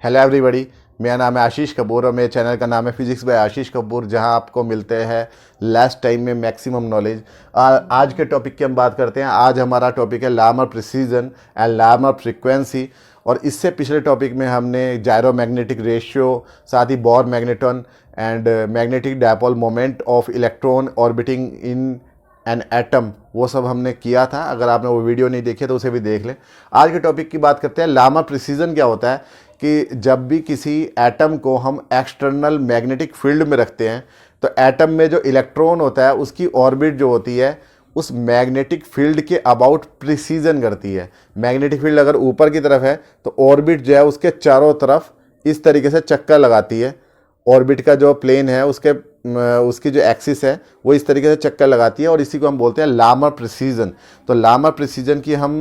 Hello everybody, मेरा नाम है आशीष कपूर और मेरे चैनल का नाम है फिजिक्स बाय आशीष कपूर, जहां आपको मिलते हैं लेस टाइम में मैक्सिमम नॉलेज। आज के टॉपिक की हम बात करते हैं। आज हमारा टॉपिक है Larmor precision and Larmor frequency. और इससे पिछले टॉपिक में हमने जायरो मैग्नेटिक रेशियो, साथ ही Bohr magneton and magnetic dipole moment of electron orbiting in an atom, वो सब हमने किया था। अगर आपने वो वीडियो नहीं देखी तो उसे भी देख लें। आज के टॉपिक की बात करते हैं। लार्मर प्रिसीजन क्या होता है कि जब भी किसी एटम को हम एक्सटर्नल मैग्नेटिक फील्ड में रखते हैं तो एटम में जो इलेक्ट्रॉन होता है उसकी ऑर्बिट जो होती है उस मैग्नेटिक फील्ड के अबाउट प्रिसीजन करती है। मैग्नेटिक फील्ड अगर ऊपर की तरफ है तो ऑर्बिट जो है उसके चारों तरफ इस तरीके से चक्कर लगाती है। ऑर्बिट का जो प्लेन है उसकी जो एक्सिस है वो इस तरीके से चक्कर लगाती है और इसी को हम बोलते हैं लार्मर प्रिसीजन। तो लार्मर प्रिसीजन की हम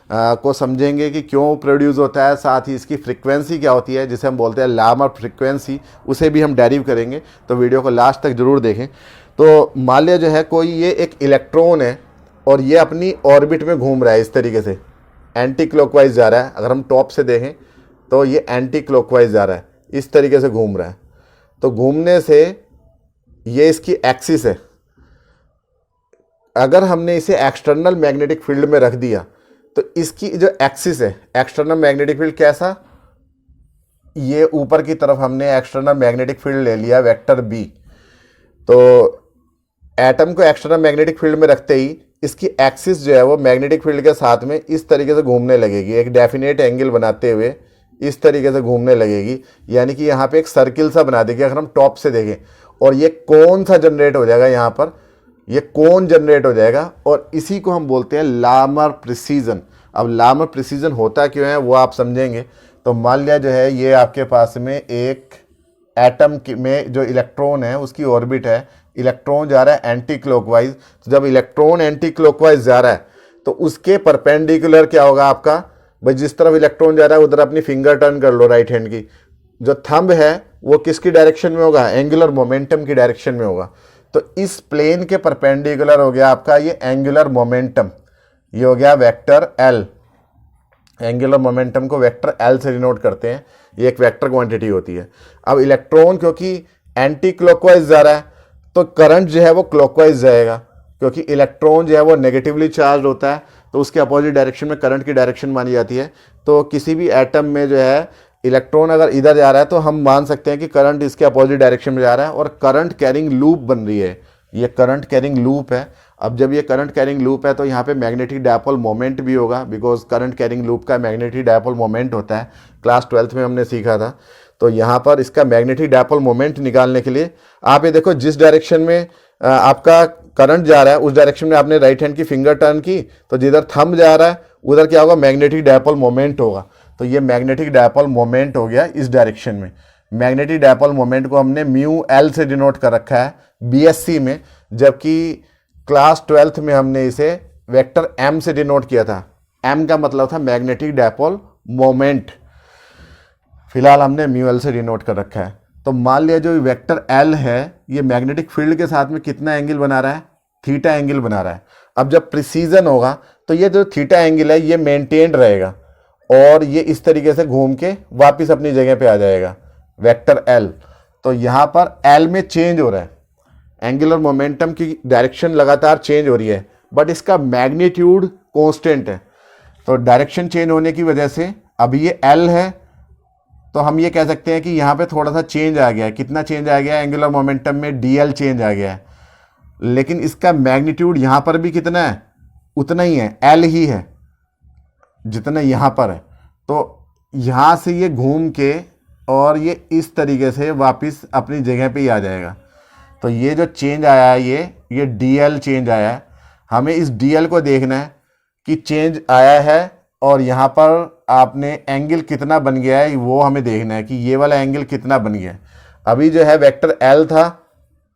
को समझेंगे कि क्यों प्रोड्यूस होता है, साथ ही इसकी फ्रीक्वेंसी क्या होती है जिसे हम बोलते हैं लार्मर फ्रीक्वेंसी, उसे भी हम डेरिव करेंगे। तो वीडियो को लास्ट तक ज़रूर देखें। तो मान लिया जो है कोई ये एक इलेक्ट्रॉन है और ये अपनी ऑर्बिट में घूम रहा है, इस तरीके से एंटी क्लॉकवाइज जा रहा है। अगर हम टॉप से देखें तो ये एंटी क्लॉकवाइज जा रहा है, इस तरीके से घूम रहा है। तो घूमने से ये इसकी एक्सिस है। अगर हमने इसे एक्सटर्नल मैग्नेटिक फील्ड में रख दिया तो इसकी जो एक्सिस है, एक्सटर्नल मैग्नेटिक फील्ड कैसा, ये ऊपर की तरफ हमने एक्सटर्नल मैग्नेटिक फील्ड ले लिया वेक्टर बी। तो एटम को एक्सटर्नल मैग्नेटिक फील्ड में रखते ही इसकी एक्सिस जो है वो मैग्नेटिक फील्ड के साथ में इस तरीके से घूमने लगेगी, एक डेफिनेट एंगल बनाते हुए इस तरीके से घूमने लगेगी। यानी कि यहाँ पे एक सर्किल सा बना देगी अगर हम टॉप से देखें। और ये कौन सा जनरेट हो जाएगा, यहाँ पर ये कौन जनरेट हो जाएगा और इसी को हम बोलते हैं लार्मर प्रिसीजन। अब लार्मर प्रिसीजन होता क्यों है वो आप समझेंगे। तो मान लिया जो है ये आपके पास में एक एटम में जो इलेक्ट्रॉन है उसकी ऑर्बिट है, इलेक्ट्रॉन जा रहा है एंटी क्लॉकवाइज। तो जब इलेक्ट्रॉन एंटी क्लॉकवाइज जा रहा है तो उसके परपेंडिकुलर क्या होगा आपका, भाई जिस तरफ इलेक्ट्रॉन जा रहा है उधर अपनी फिंगर टर्न कर लो राइट हैंड की। जो थंब है वो किसकी डायरेक्शन में होगा, एंगुलर मोमेंटम की डायरेक्शन में होगा। तो इस प्लेन के परपेंडिकुलर हो गया आपका ये एंगुलर मोमेंटम, ये हो गया वेक्टर एल। एंगुलर मोमेंटम को वेक्टर एल से डिनोट करते हैं, ये एक वेक्टर क्वांटिटी होती है। अब इलेक्ट्रॉन क्योंकि एंटी क्लॉकवाइज जा रहा है तो करंट जो है वो क्लॉकवाइज जाएगा, क्योंकि इलेक्ट्रॉन जो है वो नेगेटिवली चार्ज होता है तो उसके अपोजिट डायरेक्शन में करंट की डायरेक्शन मानी जाती है। तो किसी भी एटम में जो है इलेक्ट्रॉन अगर इधर जा रहा है तो हम मान सकते हैं कि करंट इसके अपोजिट डायरेक्शन में जा रहा है और करंट कैरिंग लूप बन रही है। ये करंट कैरिंग लूप है। अब जब ये करंट कैरिंग लूप है तो यहाँ पे मैग्नेटिक डायपोल मोमेंट भी होगा, बिकॉज करंट कैरिंग लूप का मैग्नेटिक डायपोल मोमेंट होता है, क्लास 12th में हमने सीखा था। तो यहाँ पर इसका मैग्नेटिक डायपोल मोमेंट निकालने के लिए आप ये देखो, जिस डायरेक्शन में आपका करंट जा रहा है उस डायरेक्शन में आपने राइट हैंड की फिंगर टर्न की तो जिधर थंब जा रहा है उधर क्या होगा, मैग्नेटिक डायपोल मोमेंट होगा। तो ये मैग्नेटिक डायपोल मोमेंट हो गया इस डायरेक्शन में। मैग्नेटिक डायपोल मोमेंट को हमने म्यू एल से डिनोट कर रखा है बीएससी में, जबकि क्लास 12th में हमने इसे वेक्टर एम से डिनोट किया था। एम का मतलब था मैग्नेटिक डायपोल मोमेंट, फिलहाल हमने म्यू एल से डिनोट कर रखा है। तो मान लिया जो वेक्टर एल है ये मैग्नेटिक फील्ड के साथ में कितना एंगल बना रहा है, थीटा एंगल बना रहा है। अब जब प्रिसीजन होगा तो ये जो थीटा एंगल है ये मेंटेन रहेगा और ये इस तरीके से घूम के वापस अपनी जगह पे आ जाएगा वेक्टर एल। तो यहाँ पर एल में चेंज हो रहा है, एंगुलर मोमेंटम की डायरेक्शन लगातार चेंज हो रही है बट इसका मैग्नीट्यूड कांस्टेंट है। तो डायरेक्शन चेंज होने की वजह से अभी ये एल है तो हम ये कह सकते हैं कि यहाँ पे थोड़ा सा चेंज आ गया है। कितना चेंज आ गया है, एंगुलर मोमेंटम में डी चेंज आ गया है, लेकिन इसका मैग्नीट्यूड यहाँ पर भी कितना है, उतना ही है, एल ही है जितना यहाँ पर है। तो यहाँ से ये घूम के और ये इस तरीके से वापस अपनी जगह पे ही आ जाएगा। तो ये जो चेंज आया है ये डी चेंज आया है। हमें इस डी को देखना है कि चेंज आया है और यहाँ पर आपने एंगल कितना बन गया है वो हमें देखना है कि ये वाला एंगल कितना बन गया है। अभी जो है वेक्टर एल था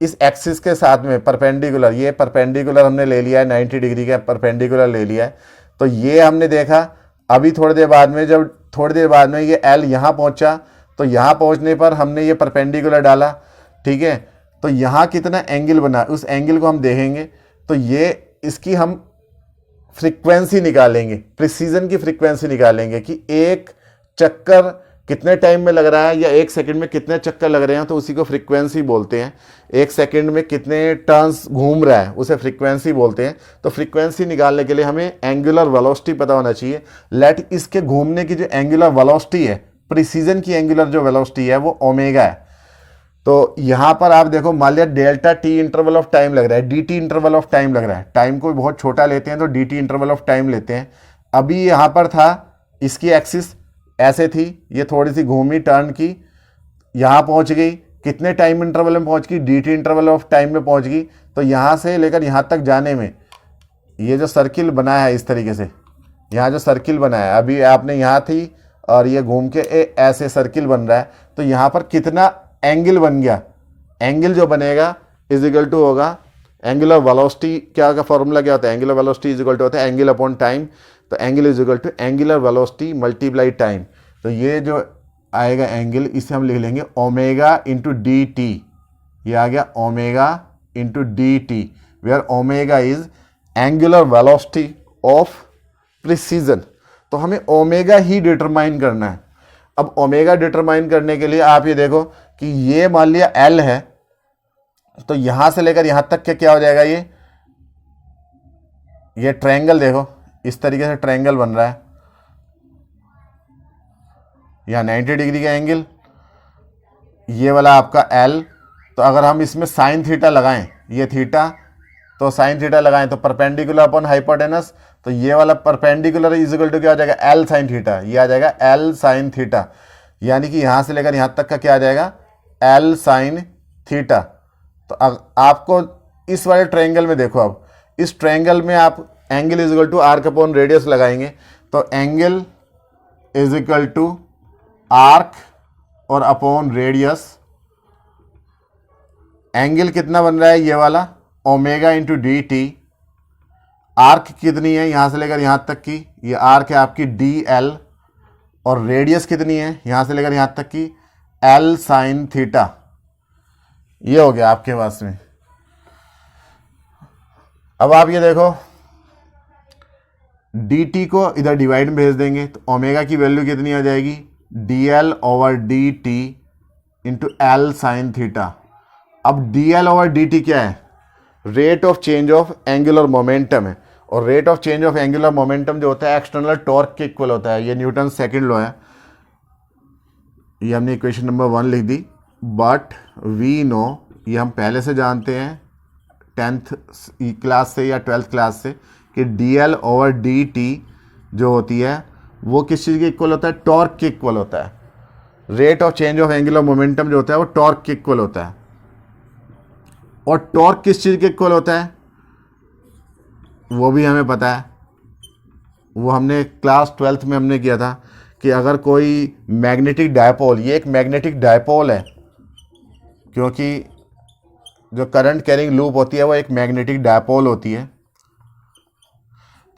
इस एक्सिस के साथ में परपेंडिकुलर, ये परपेंडिकुलर हमने ले लिया है, 90 डिग्री का परपेंडिकुलर ले लिया है। तो ये हमने देखा। अभी थोड़ी देर बाद में ये एल यहाँ पहुँचा तो यहाँ पहुँचने पर हमने ये परपेंडिकुलर डाला, ठीक है। तो यहाँ कितना एंगल बना उस एंगल को हम देखेंगे। तो ये इसकी हम फ्रीक्वेंसी निकालेंगे, प्रिसीजन की फ्रीक्वेंसी निकालेंगे कि एक चक्कर कितने टाइम में लग रहा है या 1 सेकंड में कितने चक्कर लग रहे हैं, तो उसी को फ्रीक्वेंसी बोलते हैं। 1 सेकंड में कितने टर्न्स घूम रहा है उसे फ्रीक्वेंसी बोलते हैं। तो फ्रीक्वेंसी निकालने के लिए हमें एंगुलर वेलोसिटी पता होना चाहिए। लेट इसके घूमने की जो एंगुलर वेलोसिटी है, प्रिसीजन की एंगुलर जो वेलोसिटी है वो ओमेगा है। तो यहां पर आप देखो, मान लिया delta T interval of time लग रहा है, D T interval of time लग रहा है। टाइम को बहुत छोटा लेते हैं तो D T interval of time लेते हैं। अभी यहां पर था, इसकी एक्सिस ऐसे थी, ये थोड़ी सी घूमी, टर्न की, यहां पहुंच गई, कितने टाइम इंटरवल में पहुंच गई, D T interval of time में पहुंच गई। तो यहां से लेकर यहां तक जाने में ये जो सर्किल बना है इस तरीके से, यहाँ जो सर्किल बना है, अभी आपने यहाँ थी और ये घूम के ऐसे सर्किल बन रहा है, तो यहाँ पर कितना एंगल बन गया। एंगल जो बनेगा इज इक्वल टू होगा एंगुलर वेलोसिटी। क्या का फॉर्मूला क्या होता है, angular velocity is equal to होता है एंगल अपॉन टाइम। तो angle is equal to angular velocity multiply time. तो ये जो आएगा एंगल, इसे हम लिख लेंगे ओमेगा इंटू डी टी। ये आ गया omega into D T, where omega is angular velocity of precision. तो हमें ओमेगा ही डिटरमाइन करना है। अब ओमेगा डिटरमाइन करने के लिए आप ये देखो कि ये मान लिया एल है, तो यहां से लेकर यहां तक क्या हो जाएगा, ये ट्रायंगल देखो, इस तरीके से ट्रायंगल बन रहा है। यहां 90 डिग्री का एंगल, ये वाला आपका एल। तो अगर हम इसमें साइन थीटा लगाएं, ये थीटा, तो साइन थीटा लगाएं तो परपेंडिकुलर अपॉन हाइपोटेनस। तो ये वाला परपेंडिकुलर इज इक्वल टू क्या हो जाएगा, एल साइन थीटा। ये आ जाएगा एल साइन थीटा, यानी कि यहां से लेकर यहां तक का क्या आ जाएगा, एल साइन थीटा। तो आपको इस वाले ट्रायंगल में देखो, अब इस ट्रायंगल में आप angle is equal to arc upon radius लगाएंगे, तो angle is equal to arc और अपॉन रेडियस। एंगल कितना बन रहा है, ये वाला omega into D T. Arc कितनी है यहां से लेकर यहां तक की, ये आर्क है आपकी डी एल। और रेडियस कितनी है यहां से लेकर यहां तक की, एल साइन थीटा। ये हो गया आपके पास में। अब आप ये देखो, डी टी को इधर डिवाइड में भेज देंगे तो ओमेगा की वैल्यू कितनी आ जाएगी, D L over D T into L sine theta. अब D L over D T क्या है, rate of change of angular momentum है। और rate of change of angular momentum जो होता है एक्सटर्नल टॉर्क के इक्वल होता है। ये न्यूटन सेकंड लॉ है। ये हमने इक्वेशन नंबर 1 लिख दी। बट वी नो, ये हम पहले से जानते हैं 10th क्लास से या 12th क्लास से, कि D L over D T जो होती है वो किस चीज़ के इक्वल होता है, टॉर्क के इक्वल होता है। Rate of change of angular momentum जो होता है वो टॉर्क के इक्वल होता है। और टॉर्क किस चीज़ के इक्वल होता है वो भी हमें पता है। वो हमने क्लास 12th में हमने किया था कि अगर कोई मैग्नेटिक डायपोल, ये एक मैग्नेटिक डायपोल है, क्योंकि जो करंट कैरिंग लूप होती है वो एक मैग्नेटिक डायपोल होती है।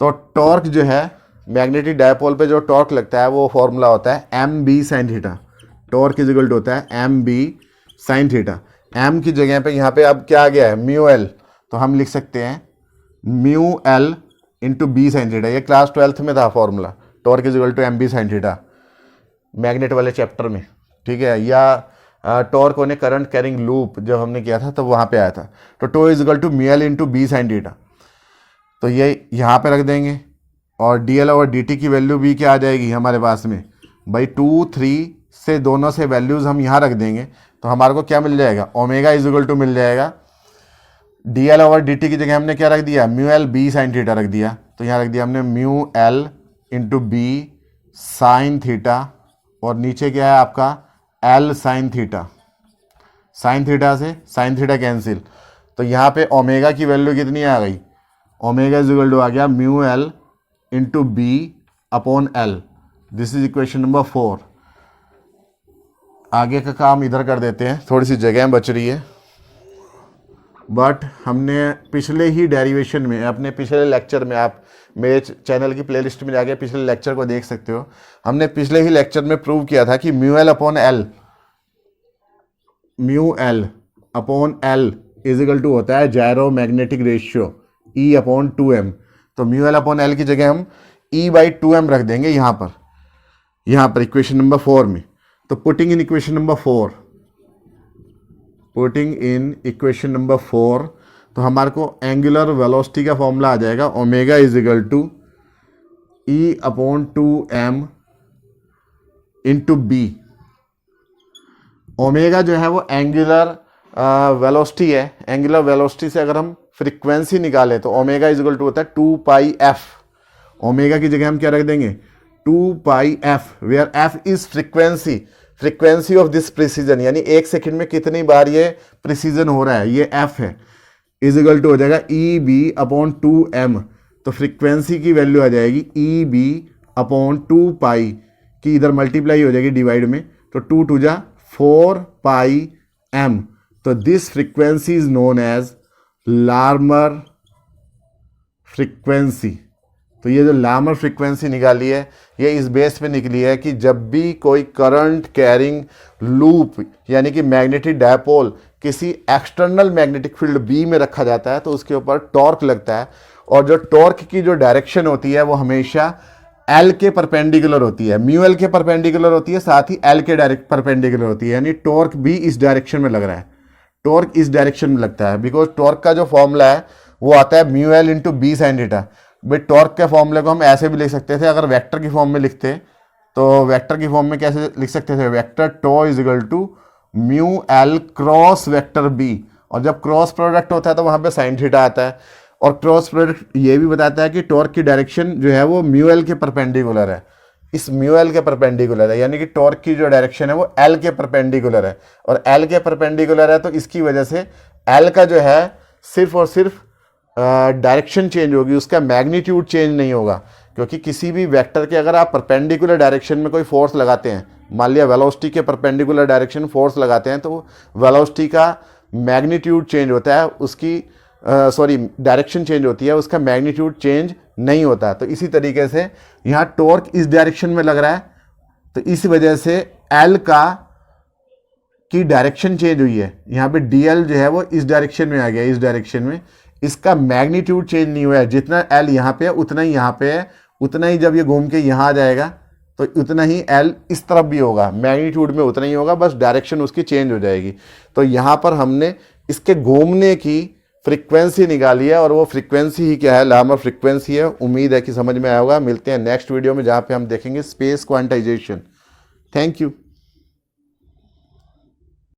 तो टॉर्क जो है मैग्नेटिक डायपोल पे जो टॉर्क लगता है वो फॉर्मूला होता है M B sine theta. Torque is equal to होता है M B sine theta. M की जगह पे यहाँ पे अब क्या आ गया है, म्यू एल। तो हम लिख सकते हैं mu L into B sine theta. ये क्लास 12th में था formula, torque is equal to M B sine theta, magnet वाले चैप्टर में, ठीक है। या टॉर्क होने करंट कैरिंग लूप जब हमने किया था तो वहाँ पे आया था। तो tau is equal to mu L into B sine theta. तो ये यहाँ पे रख देंगे। और डी एल और डी टी की वैल्यू भी क्या आ जाएगी हमारे पास में भाई, 2, 3 से दोनों से वैल्यूज़ हम यहाँ रख देंगे तो हमारे को क्या मिल जाएगा, ओमेगा इज इक्वल टू मिल जाएगा। D L over D T की जगह हमने क्या रख दिया, mu L B sine theta रख दिया। तो यहाँ रख दिया हमने mu L into B sine theta, और नीचे क्या है आपका L sine theta. Sine theta से साइन थीटा कैंसिल, तो यहाँ पे ओमेगा की वैल्यू कितनी आ गई, ओमेगा इज इक्वल टू आ गया mu L into B upon L. This is equation number 4। आगे का काम इधर कर देते हैं, थोड़ी सी जगह बच रही है। बट हमने पिछले ही डेरिवेशन में, अपने पिछले लेक्चर में, आप मेरे चैनल की प्लेलिस्ट में जाके पिछले लेक्चर को देख सकते हो। हमने पिछले ही लेक्चर में प्रूव किया था कि mu L upon L, mu L upon L is equal to होता है gyromagnetic ratio E upon 2m। तो म्यू एल अपॉन एल की जगह हम ई बाई 2m रख देंगे यहाँ पर इक्वेशन नंबर 4 में। तो putting in equation number 4, putting in equation number 4, तो हमारे को एंगुलर वेलोसिटी का फॉर्मूला आ जाएगा omega is equal to E/2m into B. Omega जो है वो एंगुलर वेलोसिटी है। एंगुलर वेलोसिटी से अगर हम फ्रीक्वेंसी निकालें तो ओमेगा इज इक्वल टू होता है 2πf। ओमेगा की जगह हम क्या रख देंगे 2πf, where f is frequency, frequency of this precision, यानी एक सेकंड में कितनी बार ये प्रिसीजन हो रहा है, ये f है, इज इक्वल टू हो जाएगा EB/2m। तो फ्रीक्वेंसी की वैल्यू आ जाएगी EB/2π की इधर मल्टीप्लाई हो जाएगी डिवाइड में, तो 2 2 जा 4πm। तो this frequency is known as Larmor frequency. तो ये जो लार्मर फ्रीक्वेंसी निकाली है ये इस बेस पे निकली है कि जब भी कोई करंट कैरिंग लूप यानी कि मैग्नेटिक डायपोल किसी एक्सटर्नल मैग्नेटिक फील्ड बी में रखा जाता है तो उसके ऊपर टॉर्क लगता है, और जो टॉर्क की जो डायरेक्शन होती है वो हमेशा एल के परपेंडिकुलर होती है, म्यू एल के परपेंडिकुलर होती है, साथ ही एल के डायरेक्ट परपेंडिकुलर होती है, यानी टॉर्क भी इस डायरेक्शन में लग रहा है, टॉर्क इस डायरेक्शन में लगता है, बिकॉज टॉर्क का जो फॉर्मूला है वो आता है mu L into B sine theta. भाई टॉर्क के फॉर्मूले को हम ऐसे भी लिख सकते थे, अगर वेक्टर की फॉर्म में लिखते तो वेक्टर की फॉर्म में कैसे लिख सकते थे, vector tau is equal to mu L cross vector B, और जब क्रॉस प्रोडक्ट होता है तो वहां पे साइन थीटा आता है, और क्रॉस प्रोडक्ट ये भी बताता है कि टॉर्क की डायरेक्शन जो है वो म्यू एल के परपेंडिकुलर है, इस म्यू एल के परपेंडिकुलर है, यानी कि टॉर्क की जो डायरेक्शन है वो एल के परपेंडिकुलर है, और एल के परपेंडिकुलर है तो इसकी वजह से एल का जो है सिर्फ और सिर्फ डायरेक्शन चेंज होगी, उसका मैग्नीट्यूड चेंज नहीं होगा, क्योंकि किसी भी वेक्टर के अगर आप परपेंडिकुलर डायरेक्शन में कोई फोर्स लगाते हैं, मान लिया वेलोसिटी के परपेंडिकुलर डायरेक्शन फोर्स लगाते हैं, तो वेलोसिटी का मैग्नीट्यूड चेंज होता है, उसकी डायरेक्शन चेंज होती है, उसका मैग्नीट्यूड चेंज नहीं होता। तो इसी तरीके से यहाँ टॉर्क इस डायरेक्शन में लग रहा है, तो इस वजह से एल की डायरेक्शन चेंज हुई है, यहाँ पे डीएल जो है वो इस डायरेक्शन में आ गया, इस डायरेक्शन में, इसका मैग्नीट्यूड चेंज नहीं हुआ है, जितना एल यहाँ पे है उतना ही यहाँ पे है, उतना ही जब ये घूम के यहाँ आ जाएगा तो उतना ही एल इस तरफ भी होगा, मैग्नीट्यूड में उतना ही होगा, बस डायरेक्शन उसकी चेंज हो जाएगी। तो यहाँ पर हमने इसके घूमने की फ्रीक्वेंसी निकाली है, और वो फ्रीक्वेंसी ही क्या है, लार्मर फ्रीक्वेंसी है। उम्मीद है कि समझ में आया होगा। मिलते हैं नेक्स्ट वीडियो में जहाँ पे हम देखेंगे स्पेस क्वांटाइजेशन। Thank you.